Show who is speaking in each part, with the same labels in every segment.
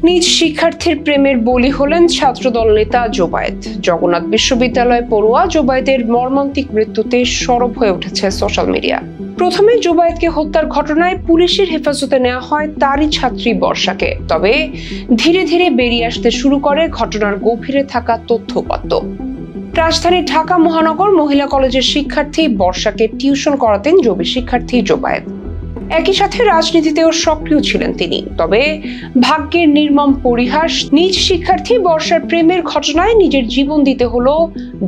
Speaker 1: নিজ শিক্ষার্থীর প্রেমের বলি হলেন ছাত্রদল নেতা জোবায়েদ। জগন্নাথ বিশ্ববিদ্যালয় পড়ুয়া জোবায়েদের মর্মান্তিক মৃত্যুতে সরব হয়ে উঠেছে সোশ্যাল মিডিয়া। প্রথমে জোবায়েদকে হত্যার ঘটনায় পুলিশের হেফাজতে নেওয়া হয় তারই ছাত্রী বর্ষাকে। তবে ধীরে ধীরে বেরিয়ে আসতে শুরু করে ঘটনার গভীরে থাকা তথ্যপত্র। রাজধানী ঢাকা মহানগর মহিলা কলেজের শিক্ষার্থী বর্ষাকে টিউশন করাতেন জবি শিক্ষার্থী জোবায়েদ। একই সাথে রাজনীতিতেও সক্রিয় ছিলেন তিনি। তবে ভাগ্যের নির্মম পরিহাস, নিজ শিক্ষার্থী বর্ষার প্রেমের ঘটনায় নিজের জীবন দিতে হলো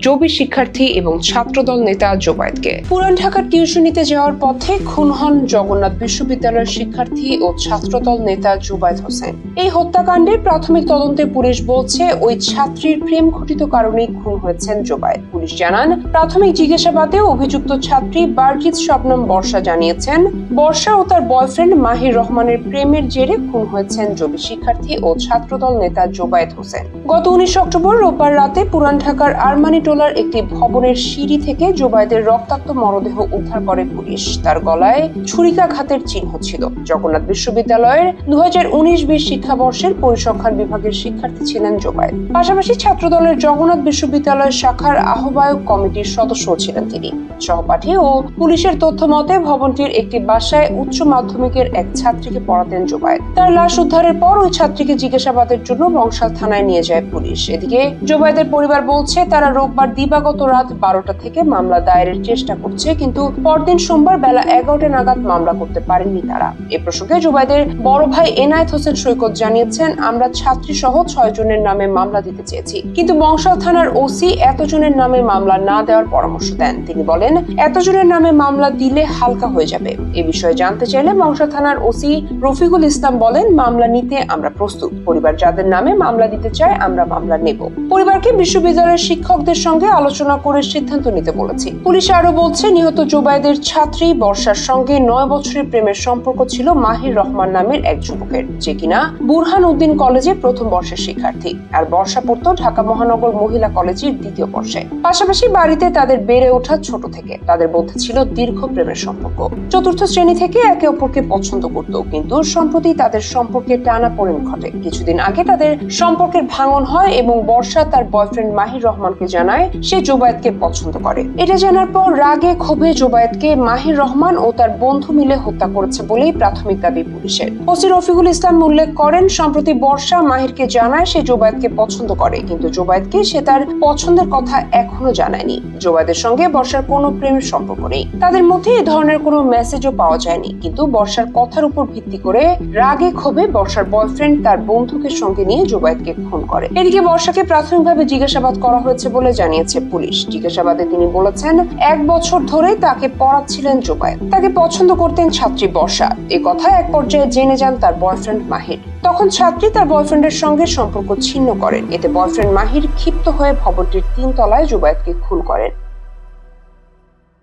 Speaker 1: জবি শিক্ষার্থী এবং ছাত্রদল নেতা জোবায়েদকে। পুরান ঢাকার টিউশনিতে যাওয়ার পথে খুন হন জগন্নাথ বিশ্ববিদ্যালয়ের শিক্ষার্থী ও ছাত্রদল নেতা জুবায়েদ হোসেন। এই হত্যাকাণ্ডের প্রাথমিক তদন্তে পুলিশ বলছে ওই ছাত্রীর প্রেম ঘটিত কারণেই খুন হয়েছেন জোবায়েদ। পুলিশ জানান, প্রাথমিক জিজ্ঞাসাবাদে অভিযুক্ত ছাত্রী বারকিস শবনম বর্ষা জানিয়েছেন, বর্ষা ও তার বয়ফ্রেন্ড মাহির রহমানের প্রেমের জেরে খুন হয়েছেন জবি শিক্ষার্থী ও ছাত্রদল নেতা জোবায়েদ হোসেন। গত 19 অক্টোবর রোববার রাতে পুরান ঢাকার আরমানি টোলার একটি ভবনের সিঁড়ি থেকে জোবায়েদের রক্তাক্ত মরদেহ উদ্ধার করে পুলিশ। তার গলায় ছুরিকাঘাতের চিহ্ন ছিল। জগন্নাথ বিশ্ববিদ্যালয়ের 2019-20 শিক্ষাবর্ষের পরিসংখ্যান বিভাগের শিক্ষার্থী ছিলেন জোবায়েদ। পাশাপাশি ছাত্রদলের জগন্নাথ বিশ্ববিদ্যালয় শাখার আহ্বায়ক কমিটির সদস্য ছিলেন তিনি। সহপাঠী ও পুলিশের তথ্য মতে ভবনটির একটি বাসায় উচ্চ মাধ্যমিকের এক ছাত্রীকে পড়াতেন জোবায়েদ। তার লাশ উদ্ধারের পর ওই ছাত্রীকে জিজ্ঞাসাবাদের জন্য বংশাল থানায় নিয়ে যায় পুলিশ। এদিকে জোবায়েদের পরিবার বলছে, তারা রোববার দিবাগত রাত 12টা থেকে মামলা দায়েরের চেষ্টা করছে, কিন্তু পরদিন সোমবার বেলা 11টা নাগাদ মামলা করতে পারেননি তারা। এ প্রসঙ্গে জোবায়েদের বড় ভাই এনায়েত হোসেন সৈকত জানিয়েছেন, আমরা ছাত্রী সহ 6 জনের নামে মামলা দিতে চেয়েছি, কিন্তু বংশাল থানার ওসি এতজনের নামে মামলা না দেওয়ার পরামর্শ দেন। তিনি বলেন, এতজনের নামে মামলা দিলে হালকা হয়ে যাবে। এ বিষয়ে জানতে চাইলে বংশাল থানার ওসি রফিকুল ইসলাম বলেন, মামলা নিতে আমরা প্রস্তুত। পরিবার যাদের নামে মামলা দিতে চায় আমরা মামলা নেব। পরিবারকে বিশ্ববিদ্যালয়ের শিক্ষকদের সঙ্গে আলোচনা করে সিদ্ধান্ত নিতে বলেছি। পুলিশ আরো বলছে, নিহত জোবায়েদের ছাত্রী বর্ষার সঙ্গে 9 বছরের প্রেমের সম্পর্ক ছিল মাহির রহমান নামের এক যুবকের, যে কিনা বুরহান উদ্দিন কলেজে প্রথম বর্ষের শিক্ষার্থী। আর বর্ষা পড়তো ঢাকা মহানগর মহিলা কলেজের 2য় বর্ষে। পাশাপাশি বাড়িতে তাদের বেড়ে ওঠা ছোট থেকে তাদের মধ্যে ছিল দীর্ঘ প্রেমের সম্পর্ক। 4র্থ শ্রেণী থেকে একে অপরকে পছন্দ করত, কিন্তু সম্প্রতি তাদের সম্পর্কে টানাপোড়েন ঘটে। কিছুদিন আগে তাদের সম্পর্কের ভাঙন হয় এবং বর্ষা তার বয়ফ্রেন্ড মাহির রহমানকে জানায় সে জোবায়েদকে পছন্দ করে। এটা জানার পর রাগে ক্ষোভে জোবায়েদকে মাহির রহমান ও তার বন্ধু মিলে হত্যা করেছে বলেই প্রাথমিক দাবি পুলিশের। ওসি রফিকুল ইসলাম উল্লেখ করেন, সম্প্রতি বর্ষা মাহিরকে জানায় সে জোবায়েদকে পছন্দ করে, কিন্তু জোবায়েদকে সে তার পছন্দের কথা এখনো জানায়নি। জোবায়েদের সঙ্গে বর্ষার কোনো প্রেমের সম্পর্ক নেই। তাদের মধ্যে এ ধরনের কোনো মেসেজও পাওয়া যায়নি, কিন্তু বর্ষার কথার উপর ভিত্তি করে রাগে ক্ষোভে বর্ষার বয়ফ্রেন্ড তার বন্ধুকে সঙ্গে নিয়ে জোবায়েদকে খুন করে। এদিকে বর্ষাকে প্রাথমিকভাবে জিজ্ঞাসাবাদ করা হয়েছে বলে জানিয়েছে পুলিশ। জিজ্ঞাসাবাদে তিনি বলেছেন, 1 বছর ধরে তাকে পড়াচ্ছিলেন জোবায়েদ, তাকে পছন্দ করতেন ছাত্রী বর্ষা। এ কথা এক পর্যায়ে জেনে যান তার বয়ফ্রেন্ড মাহির। তখন ছাত্রী তার বয়ফ্রেন্ডের সঙ্গে সম্পর্ক ছিন্ন করেন। এতে বয়ফ্রেন্ড মাহির ক্ষিপ্ত হয়ে ভবনটির 3 তলায় জোবায়েদকে খুন করেন।